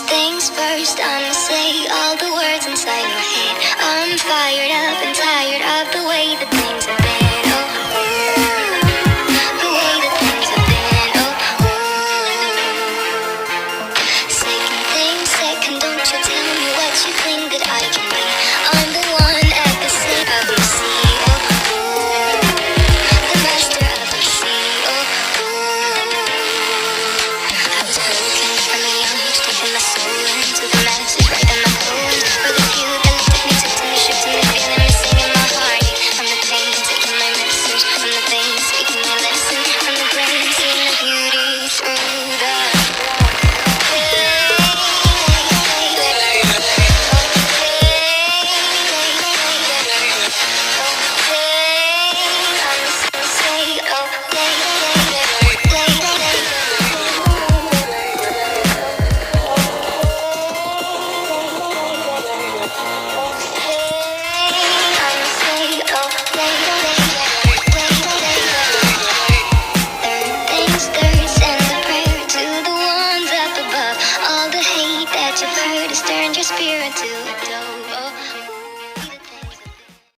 things first, I'ma say all the words inside my head. I'm fired up and tired of the way that things have been. Oh, the way that things have been. Oh, second thing, second, don't you tell me what you think that I can be. I'm the one at the center of the sea. Oh, the master of the sea. Oh, I was broken from a young age, taking my soul into the masses, writing my poems for the few that lifted me, took to me, shook to me, feeling me, singing my heart. From the pain, taking my message, from the pain, speaking my lesson, from the brain, seeing the beauty through the turned your spirit to